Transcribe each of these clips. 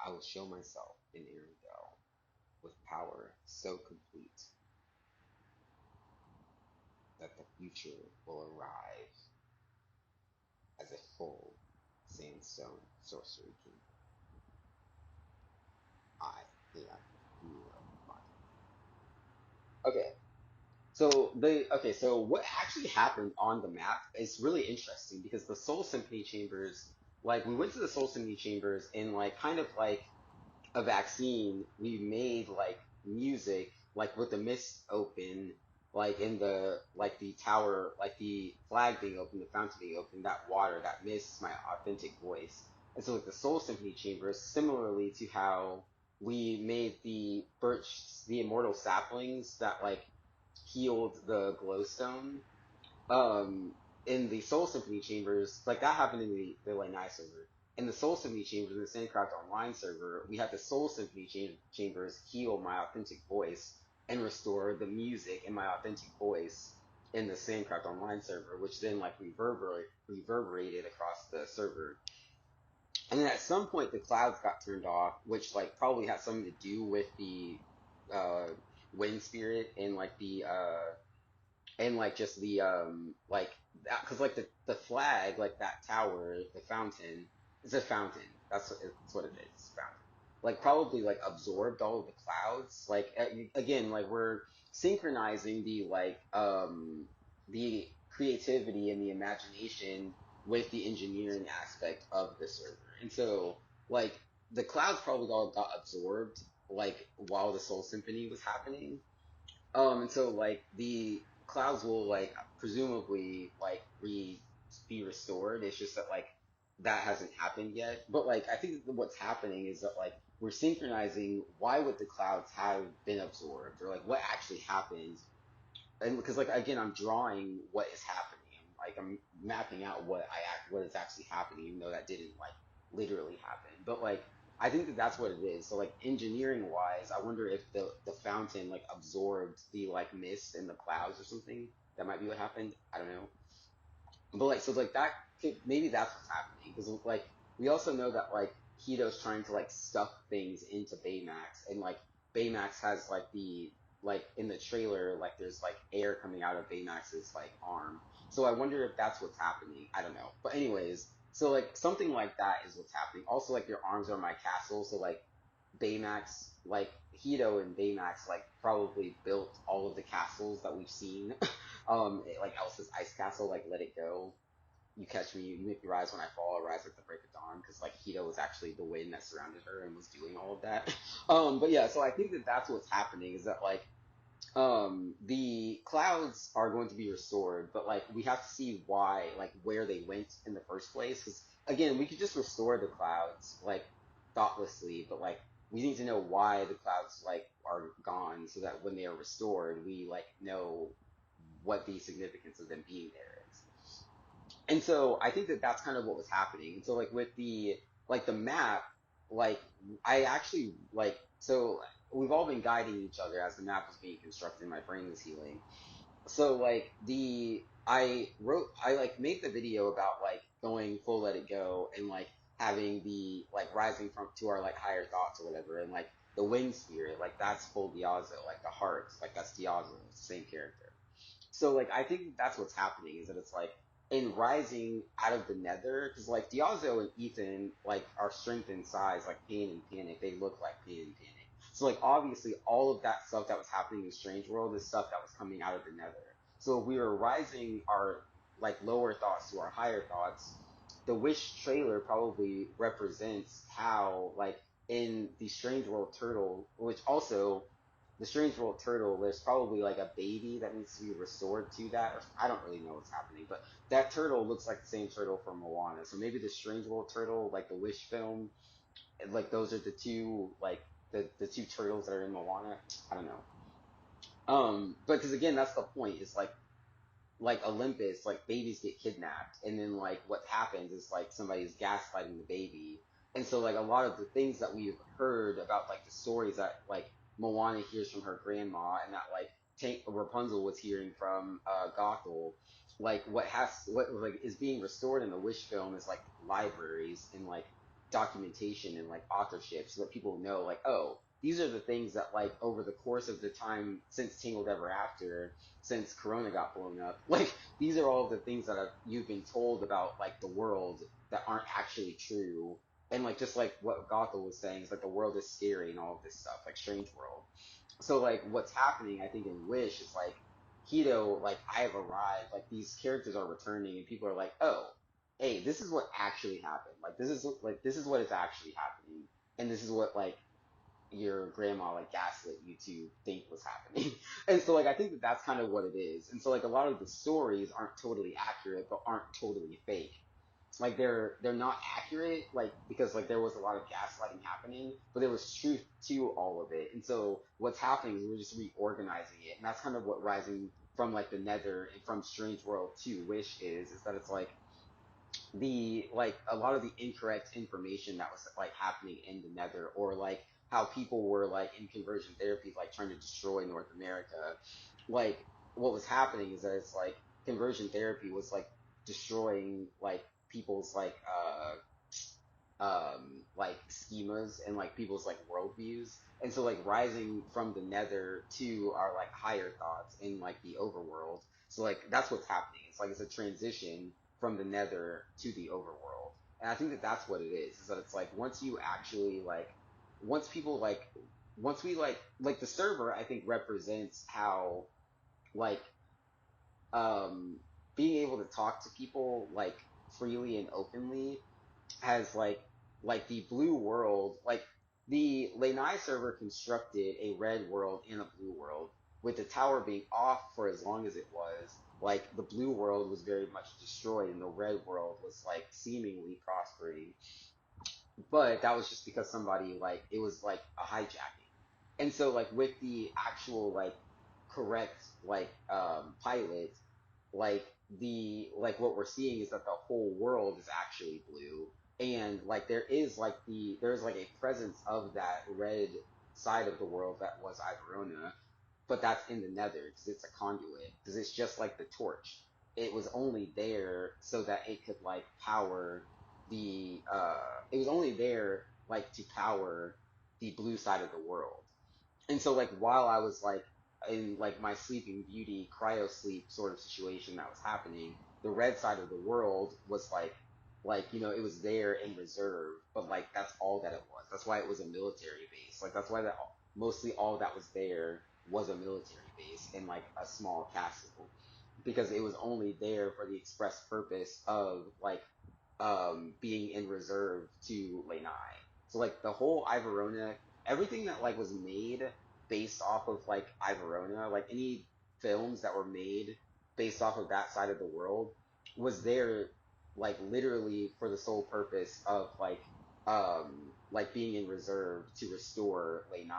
I will show myself in Arendelle with power so complete that the future will arrive as a full sandstone sorcery king. I am Nero Martin. Okay, so what actually happened on the map is really interesting because the Soul Symphony Chambers, like we went to the Soul Symphony Chambers in like kind of like a vaccine, we made like music, like with the mist open, like in the like the tower, like the flag being open, the fountain being open, that water, that mist is my authentic voice. And so like the Soul Symphony Chambers, similarly to how we made the birch, the immortal saplings that like healed the glowstone, um in the Soul Symphony Chambers, like that happened in the Lanai server. In the Soul Symphony Chambers in the Sandcraft Online server, we had the Soul Symphony Chambers heal my authentic voice and restore the music in my authentic voice in the Sandcraft Online server, which then like reverberated across the server. And then at some point the clouds got turned off, which like probably had something to do with the uh wind spirit and like the and like just the like that, because like the flag, like that tower, the fountain, is a fountain. That's what it is. It's a fountain. Like probably like absorbed all of the clouds. Like again, like we're synchronizing the creativity and the imagination with the engineering aspect of the server. And so like the clouds probably all got absorbed like while the Soul Symphony was happening, and so like the clouds will like presumably like be restored. It's just that like that hasn't happened yet. But like I think that what's happening is that like we're synchronizing why would the clouds have been absorbed or like what actually happened. And because like again I'm drawing what is happening. I'm mapping out what is actually happening, even though that didn't like literally happen. But like I think that that's what it is. So like engineering wise, I wonder if the fountain like absorbed the like mist and the clouds or something. That might be what happened. I don't know. But like so like that maybe that's what's happening because like we also know that like Hito's trying to like stuff things into Baymax, and like Baymax has like the like in the trailer like there's like air coming out of Baymax's like arm. So I wonder if that's what's happening. I don't know. But anyways, so like something like that is what's happening. Also like your arms are my castle, so like Baymax, like Hito and Baymax like probably built all of the castles that we've seen. Like Elsa's ice castle, like Let It Go. You catch me, you make me rise when I fall, I rise at the break of dawn, because like Hito was actually the wind that surrounded her and was doing all of that. But yeah, so I think that that's what's happening is that like the clouds are going to be restored, but like we have to see why, like where they went in the first place. Because again, we could just restore the clouds like thoughtlessly, but like we need to know why the clouds like are gone, so that when they are restored, we like know what the significance of them being there is. And so I think that that's kind of what was happening. And so like with the map, like I actually like so we've all been guiding each other as the map was being constructed. My brain was healing. So like I like made the video about like going full let it go and like having the like rising from to our like higher thoughts or whatever, and like the wind spirit, like that's full Diazo, like the heart, like that's Diazo, it's the same character. So like I think that's what's happening is that it's like in rising out of the nether, because like Diazo and Ethan like are strength and size like Pain and Panic. They look like Pain and Panic. So like obviously all of that stuff that was happening in Strange World is stuff that was coming out of the nether. So if we were rising our like lower thoughts to our higher thoughts, the Wish trailer probably represents how like in the Strange World Turtle, which also the Strange World Turtle, there's probably like a baby that needs to be restored to that. Or, I don't really know what's happening, but that turtle looks like the same turtle from Moana. So maybe the Strange World Turtle, like the Wish film, like those are the two like the two turtles that are in Moana. I don't know. But because again, that's the point. Is like Olympus, like babies get kidnapped, and then like what happens is like somebody's gaslighting the baby, and so like a lot of the things that we've heard about like the stories that like Moana hears from her grandma, and that like Rapunzel was hearing from Gothel, like what like is being restored in the Wish film is like libraries and like documentation and like authorship so that people know like, oh, these are the things that like over the course of the time since Tangled Ever After, since Corona got blown up, like these are all the things that you've been told about like the world that aren't actually true. And like just like what Gothel was saying is like the world is scary and all of this stuff, like Strange World. So like what's happening, I think in Wish is like Hito, like I have arrived, like these characters are returning and people are like, oh, hey, this is what actually happened. Like this is what is actually happening, and this is what like your grandma like gaslit you to think was happening. And so like I think that that's kind of what it is. And so like a lot of the stories aren't totally accurate, but aren't totally fake. Like they're not accurate, like because like there was a lot of gaslighting happening, but there was truth to all of it. And so what's happening is we're just reorganizing it, and that's kind of what Rising from like the Nether and from Strange World to Wish is that it's like the like a lot of the incorrect information that was like happening in the Nether, or like how people were like in conversion therapy, like trying to destroy North America. Like what was happening is that it's like conversion therapy was like destroying like people's like schemas and like people's like worldviews. And so like rising from the Nether to our like higher thoughts in like the overworld. So like that's what's happening. It's like it's a transition from the Nether to the overworld. And I think that that's what it is that it's like once you actually like once people like once we like the server I think represents how like um being able to talk to people like freely and openly has like the blue world, like the Lanai server constructed a red world and a blue world, with the tower being off for as long as it was. Like the blue world was very much destroyed and the red world was like seemingly prospering, but that was just because somebody like it was like a hijacking. And so like with the actual like correct pilot, like the like what we're seeing is that the whole world is actually blue, and like there's like a presence of that red side of the world that was Iverona, but that's in the Nether because it's a conduit, because it's just like the torch. It was only there so that it could like power the it was only there like to power the blue side of the world. And so like while I was like in like my sleeping beauty cryo sleep sort of situation that was happening, the red side of the world was like it was there in reserve, but like that's all that it was. That's why it was a military base. Like that's why that mostly all that was there was a military base and like a small castle, because it was only there for the express purpose of like being in reserve to Lanai. So like the whole Iverona, everything that like was made based off of like Iverona, like any films that were made based off of that side of the world was there like literally for the sole purpose of like being in reserve to restore Lanai.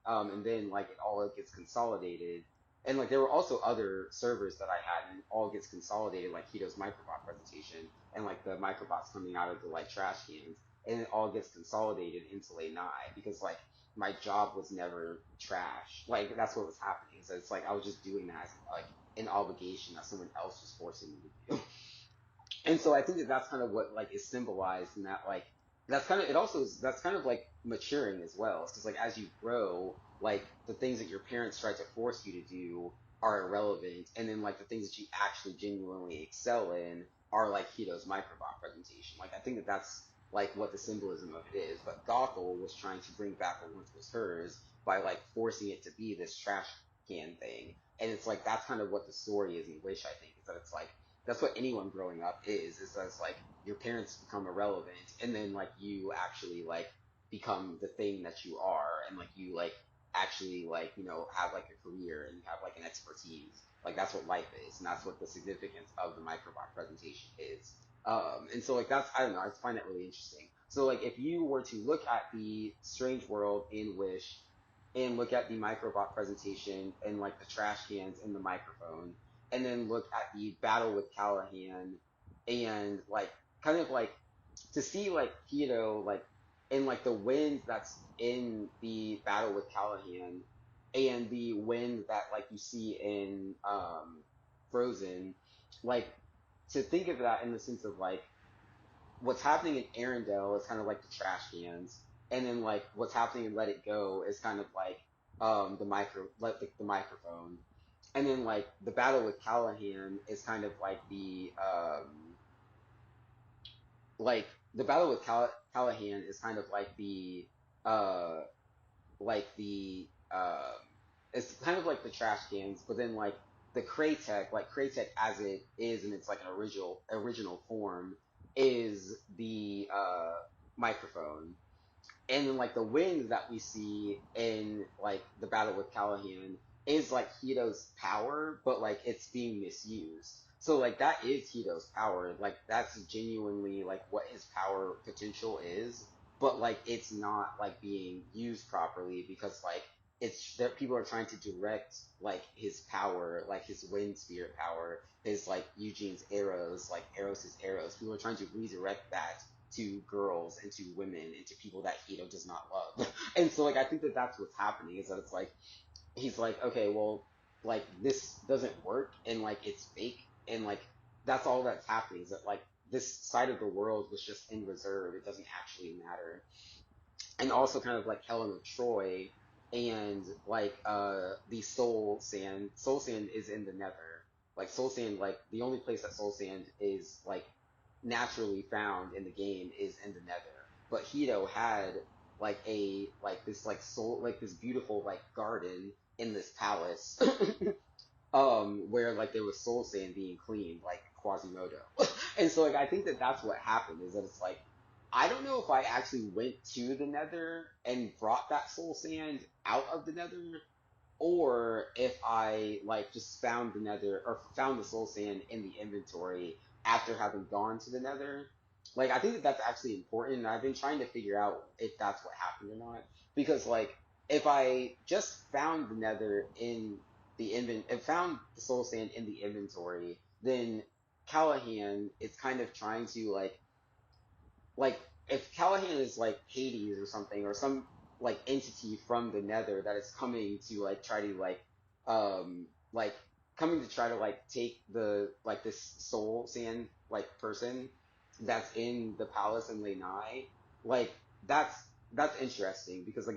And then like it all gets consolidated. And like there were also other servers that I had, and it all gets consolidated like Hito's microbot presentation and like the microbots coming out of the like trash cans, and it all gets consolidated into Lanai because like my job was never trash. Like that's what was happening. So it's like I was just doing that as like an obligation that someone else was forcing me to do. And so I think that that's kind of what like is symbolized in that like that's kind of it also is that's kind of like maturing as well. It's because like as you grow, like the things that your parents tried to force you to do are irrelevant, and then like the things that you actually genuinely excel in are like Hito's microbot presentation. Like I think that that's like what the symbolism of it is. But Gothel was trying to bring back what once was hers by like forcing it to be this trash can thing. And it's like that's kind of what the story is in Wish, I think, is that it's like that's what anyone growing up is that it's like your parents become irrelevant, and then like you actually like become the thing that you are, and like you like actually like have like a career and you have like an expertise. Like that's what life is, and that's what the significance of the microbot presentation is. And so like that's I don't know, I find that really interesting. So like if you were to look at the Strange World in Wish and look at the microbot presentation and like the trash cans and the microphone, and then look at the battle with Callahan, and like kind of like to see like like and like the wind that's in the battle with Callahan and the wind that like you see in Frozen, like to think of that in the sense of like what's happening in Arendelle is kind of like the trash cans, and then like what's happening in Let It Go is kind of like the microphone, and then like the battle with Callahan is kind of like the battle with Callahan is kind of uh like the it's kind of like the trash cans, but then like the Kraytech as it is in its like an original form is the microphone. And then like the wind that we see in like the battle with Callahan is like Hito's power, but like it's being misused. So like that is Hito's power. Like that's genuinely like what his power potential is, but like it's not like being used properly because like it's that people are trying to direct like his power, like his wind spirit power, his like Eugene's arrows, like Eros' arrows. People are trying to redirect that to girls and to women and to people that Hito does not love. And so like I think that that's what's happening is that it's like he's like okay well like this doesn't work and like it's fake and like that's all that's happening is that like this side of the world was just in reserve. It doesn't actually matter. And also kind of like Helen of Troy and like the Soul Sand is in the Nether. Like Soul Sand, like the only place that Soul Sand is like naturally found in the game is in the Nether. But Hito had like this like soul like this beautiful like garden in this palace where like there was soul sand being cleaned like Quasimodo. And so like I think that that's what happened is that it's like I don't know if I actually went to the Nether and brought that soul sand out of the Nether or if I like just found the Nether or found the soul sand in the inventory after having gone to the Nether. Like I think that that's actually important. And I've been trying to figure out if that's what happened or not because like if I just found the Nether in if found the soul sand in the inventory, then Callahan is kind of trying to like if Callahan is like Hades or something or some like entity from the Nether that is coming to like try to like coming to try to like take the like this soul sand like person that's in the palace in Lanai, like that's that's interesting because like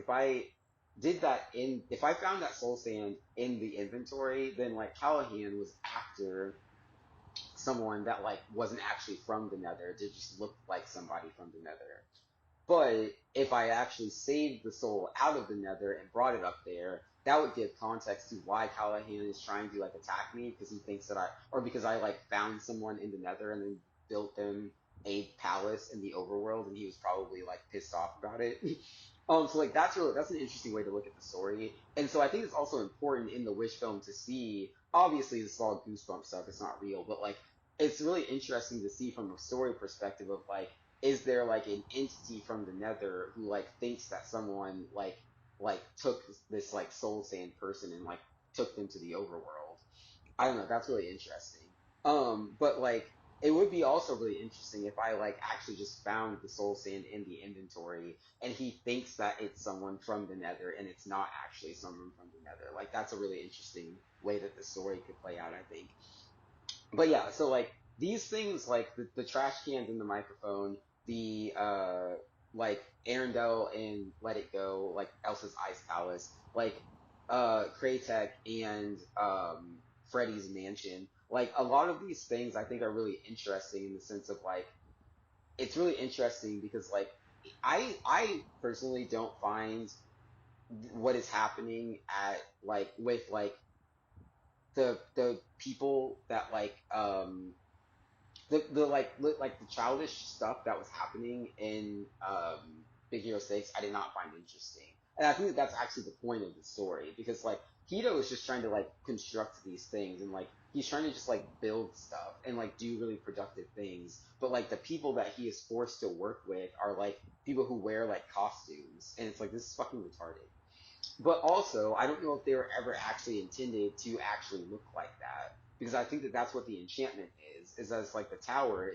if I found that soul sand in the inventory, then like Callahan was after someone that like wasn't actually from the Nether. They just looked like somebody from the Nether. But if I actually saved the soul out of the Nether and brought it up there, that would give context to why Callahan is trying to like attack me because he thinks that or because I like found someone in the Nether and then built them a palace in the overworld, and he was probably like pissed off about it. So like that's an interesting way to look at the story, and so I think it's also important in the Wish film to see. Obviously, this is all goosebump stuff; it's not real, but like it's really interesting to see from a story perspective of like is there like an entity from the Nether who like thinks that someone like took this like soul sand person and like took them to the overworld. I don't know, that's really interesting. But like it would be also really interesting if I like actually just found the soul sand in the inventory and he thinks that it's someone from the Nether and it's not actually someone from the Nether. Like that's a really interesting way that the story could play out, I think. But yeah, so like these things, like the trash cans and the microphone, the like Arendelle and Let It Go, like Elsa's Ice Palace, like Kraytech and Freddy's Mansion, like a lot of these things I think are really interesting in the sense of like it's really interesting because like I personally don't find what is happening at like with like the people that like the childish stuff that was happening in Big Hero 6 I did not find interesting. And I think that that's actually the point of the story because like Hito is just trying to like construct these things and like he's trying to just like build stuff and like do really productive things. But like the people that he is forced to work with are like people who wear like costumes and it's like this is fucking retarded. But also, I don't know if they were ever actually intended to actually look like that because I think that that's what the enchantment is that it's like the tower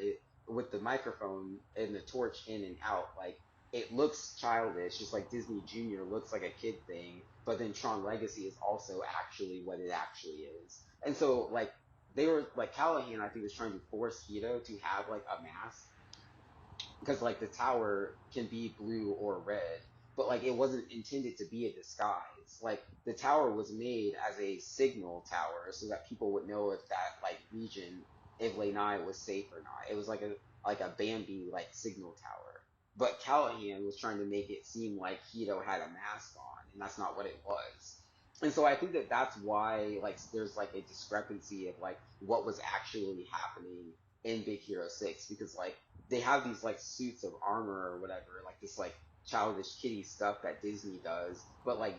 with the microphone and the torch in and out, like it looks childish, just like Disney Junior looks like a kid thing, but then Tron Legacy is also actually what it actually is. And so, like, they were like Callahan, I think, was trying to force Hito to have like a mask because like the tower can be blue or red, but like it wasn't intended to be a disguise. Like the tower was made as a signal tower so that people would know if that like region, if Lanai was safe or not. It was like a Bambi like signal tower. But Callahan was trying to make it seem like Hito had a mask on, and that's not what it was. And so I think that that's why like there's like a discrepancy of like what was actually happening in Big Hero 6, because like they have these like suits of armor or whatever, like this like childish kitty stuff that Disney does, but like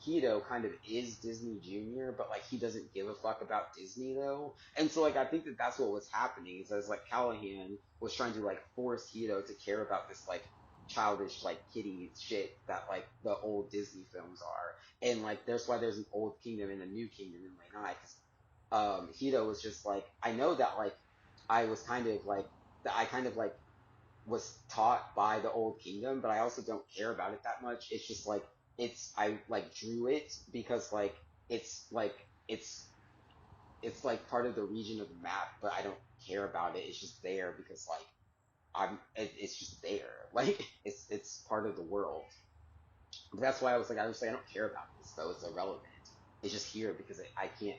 Hito kind of is Disney Junior, but like he doesn't give a fuck about Disney though. And so like I think that that's what was happening is as like Callahan was trying to like force Hito to care about this like childish like kitty shit that like the old Disney films are. And like that's why there's an old kingdom and a new kingdom in Lanai, because Hito was just like, I know that like I was kind of like that I kind of like was taught by the old kingdom, but I also don't care about it that much. It's just like I like drew it because like it's like it's it's like part of the region of the map, but I don't care about it. It's just there because like it's just there. Like it's part of the world. But that's why I was like I don't care about this though. It's irrelevant. It's just here because I can't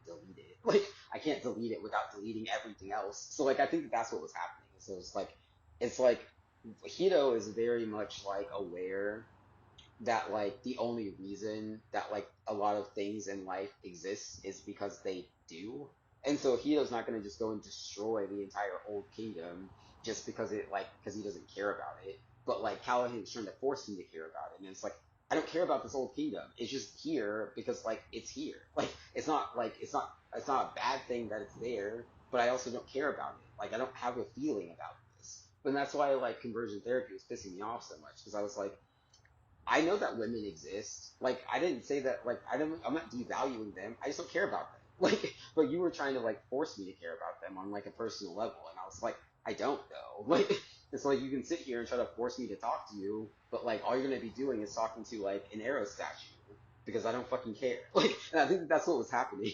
delete it. Like I can't delete it without deleting everything else. So like I think that that's what was happening. So it's like Hito is very much like aware that like the only reason that like a lot of things in life exist is because they do. And so Hito's not going to just go and destroy the entire old kingdom just because it like because he doesn't care about it. But like Callahan's trying to force him to care about it, and it's like I don't care about this old kingdom. It's just here because like it's here. Like it's not a bad thing that it's there, but I also don't care about it. Like I don't have a feeling about this. And that's why like conversion therapy was pissing me off so much because I was like I know that women exist. Like I didn't say that. Like I'm not devaluing them. I just don't care about them. Like, but you were trying to like force me to care about them on like a personal level, and I was like, I don't know. Like, it's like you can sit here and try to force me to talk to you, but like all you're gonna be doing is talking to like an arrow statue because I don't fucking care. Like, and I think that that's what was happening.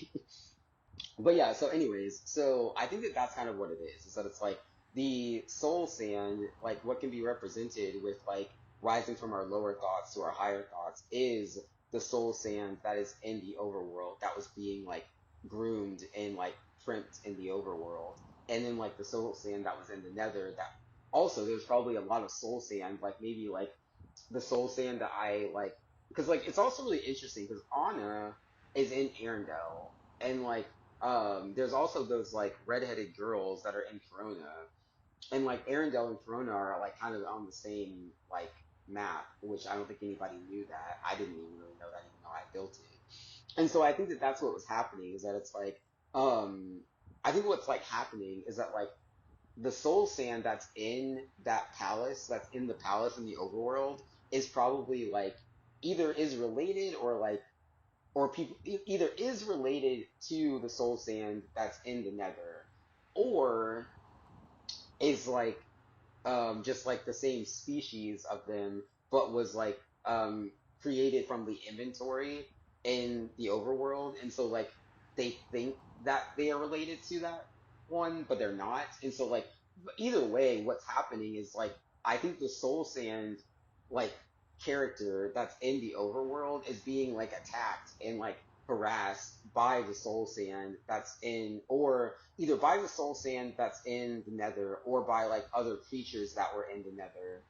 But yeah, so anyways, so I think that that's kind of what it is that it's like the soul sand, like what can be represented with like rising from our lower thoughts to our higher thoughts is the soul sand that is in the overworld that was being like groomed and like crimped in the overworld. And then like the soul sand that was in the nether that also there's probably a lot of soul sand, like maybe like the soul sand that I like, because like it's also really interesting because Anna is in Arendelle, and like there's also those like redheaded girls that are in Corona, and like Arendelle and Corona are like kind of on the same like map, which I don't think anybody knew that. I didn't even really know that, even though I built it. And so I think that that's what was happening is that it's like um I think what's like happening is that like the soul sand that's in that palace, that's in the palace in the overworld, is probably like either is related or like or people either is related to the soul sand that's in the nether, or is like just like the same species of them, but was like created from the inventory in the overworld, and so like they think that they are related to that one, but they're not, and so like but either way, what's happening is like I think the Soul Sand like character that's in the overworld is being like attacked and like harassed by the Soul Sand that's in, or either by the soul sand that's in the nether or by like other creatures that were in the nether,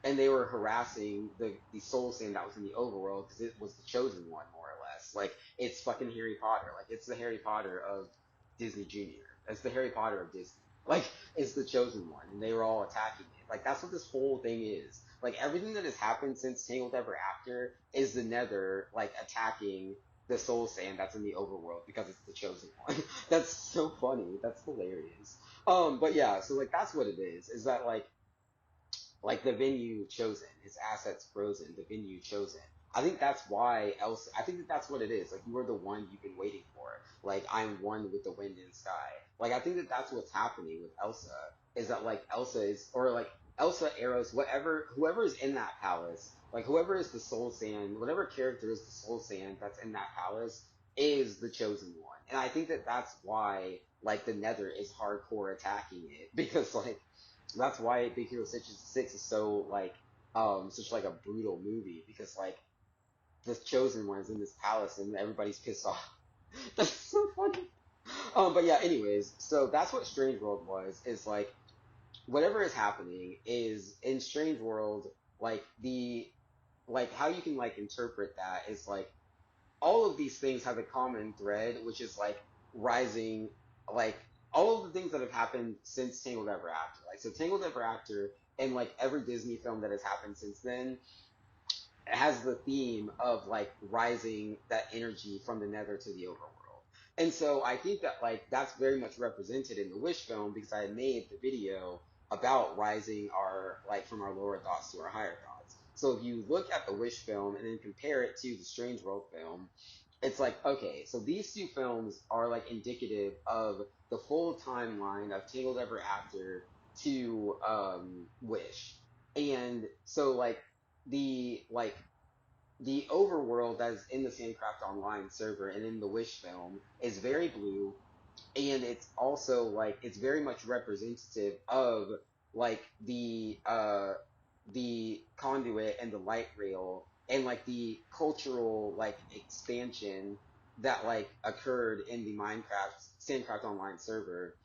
and they were harassing the soul sand that was in the overworld because it was the chosen one, more or less. Like it's fucking Harry Potter. Like it's the Harry Potter of Disney Junior. It's the Harry Potter of Disney. Like it's the chosen one, and they were all attacking it. Like that's what this whole thing is. Like everything that has happened since Tangled Ever After is the Nether like attacking the soul sand that's in the overworld because it's the chosen one. That's so funny. That's hilarious. But yeah, so like that's what it is. Is that like the venue chosen, his assets frozen, the venue chosen. I think that's why Elsa. I think that that's what it is. Like you are the one you've been waiting for. Like I'm one with the wind and sky. Like I think that that's what's happening with Elsa. Is that like Elsa is, or like Elsa, Eros, whatever, whoever is in that palace, like whoever is the soul sand, whatever character is the soul sand that's in that palace is the chosen one. And I think that that's why like the Nether is hardcore attacking it because like That's why Big Hero 6 is so like such like a brutal movie because like the chosen one is in this palace and everybody's pissed off. That's so funny. But yeah, anyways, so that's what Strange World was, is like whatever is happening is in Strange World, like the like how you can like interpret that is like all of these things have a common thread, which is like rising, like all of the things that have happened since Tangled Ever After. Like so Tangled Ever After and like every Disney film that has happened since then has the theme of like rising that energy from the nether to the overworld. And so I think that like that's very much represented in the Wish film because I made the video about rising our like from our lower thoughts to our higher thoughts. So if you look at the Wish film and then compare it to the Strange World film, it's like, okay, so these two films are like indicative of the full timeline of Tangled Ever After to Wish. And so the the overworld that is in the Sandcraft Online server and in the Wish film is very blue, and it's also like it's very much representative of like the conduit and the light rail and like the cultural like expansion that like occurred in the Minecraft Sandcraft Online server.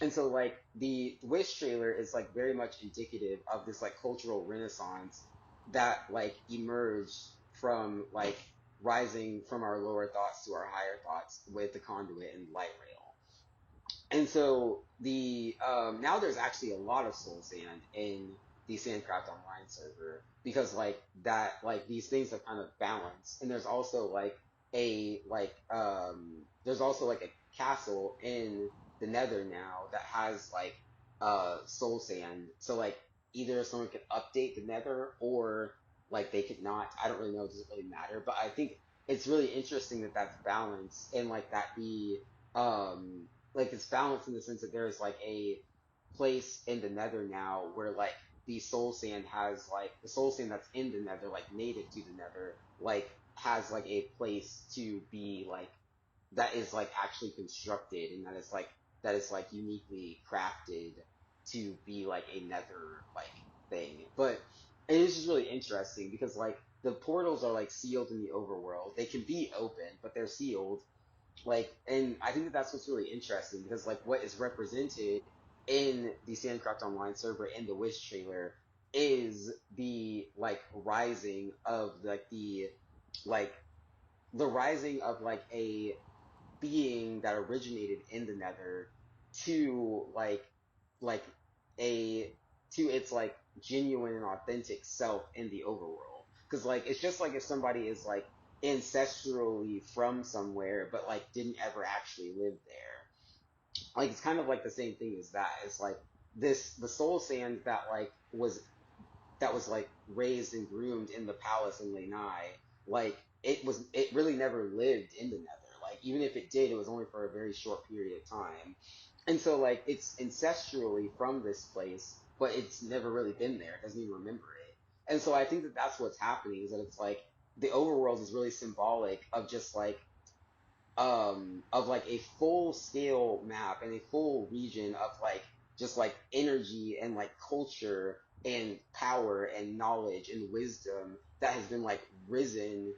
And so like the Wish trailer is like very much indicative of this like cultural renaissance that like emerged from like rising from our lower thoughts to our higher thoughts with the conduit and light rail. And so the now there's actually a lot of soul sand in the Sandcraft Online server because like that like these things are kind of balanced. And there's also like there's also like a castle in the Nether now that has like soul sand. So like either someone could update the Nether or like they could not. I don't really know. It doesn't really matter. But I think it's really interesting that that's balanced and like that the like it's balanced in the sense that there's like a place in the nether now where like the soul sand has like the soul sand that's in the nether like native to the nether like has like a place to be like that is like actually constructed and that is like uniquely crafted to be like a nether like thing. But it is just really interesting because like the portals are like sealed in the overworld. They can be open, but they're sealed like and I think that that's what's really interesting because like what is represented in the Sandcraft Online server in the Wish trailer is the like rising of like the rising of like a being that originated in the nether to like a to its like genuine and authentic self in the overworld because like it's just like if somebody is like ancestrally from somewhere but like didn't ever actually live there, like it's kind of like the same thing as that. It's like this the soul sand that was like raised and groomed in the palace in Lanai, like it really never lived in the Nether. Like even if it did, it was only for a very short period of time. And so like it's ancestrally from this place, but it's never really been there. It doesn't even remember it. And so I think that that's what's happening is that it's like the overworld is really symbolic of just like of like a full scale map and a full region of like just like energy and like culture and power and knowledge and wisdom that has been like risen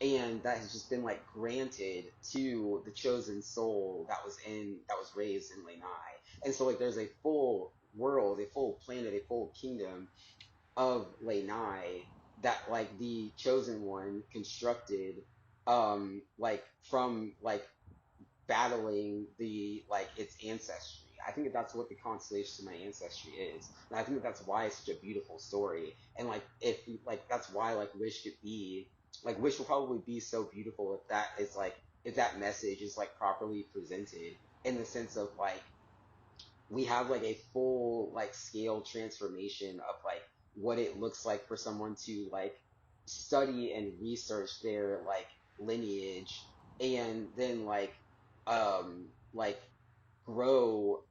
and that has just been like granted to the chosen soul that was raised in Lanai. And so like there's a full world, a full planet, a full kingdom of Lanai that like the chosen one constructed like from like battling the like its ancestry. I think that that's what the constellation of my ancestry is, and I think that that's why it's such a beautiful story. And like if like that's why like Wish could be like Wish will probably be so beautiful if that is like if that message is like properly presented in the sense of like we have like a full like scale transformation of like what it looks like for someone to like study and research their like lineage and then like grow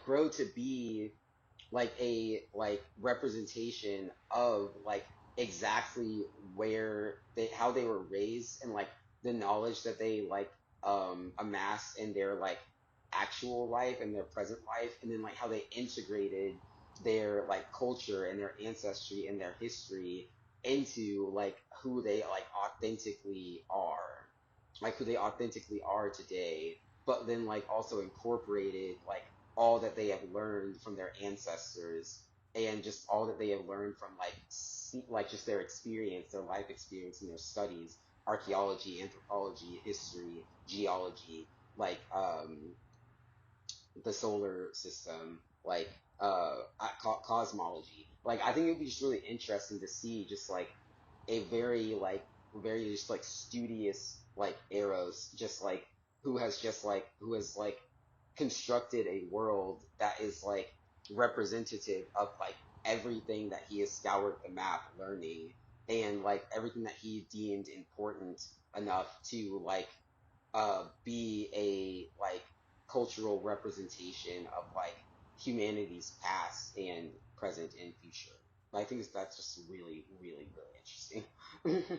grow to be like a like representation of like exactly where they how they were raised and like the knowledge that they like amassed in their like actual life and their present life, and then like how they integrated their like culture and their ancestry and their history into like who they like authentically are, like who they authentically are today, but then like also incorporated like all that they have learned from their ancestors and just all that they have learned from like like just their experience, their life experience and their studies, archaeology, anthropology, history, geology, like the solar system, like cosmology. Like I think it would be just really interesting to see just like a very just like studious like Eros, just like who has like constructed a world that is like representative of like everything that he has scoured the map learning, and like everything that he deemed important enough to like be a like cultural representation of like humanity's past and present and future. I think that's just really, really, really interesting.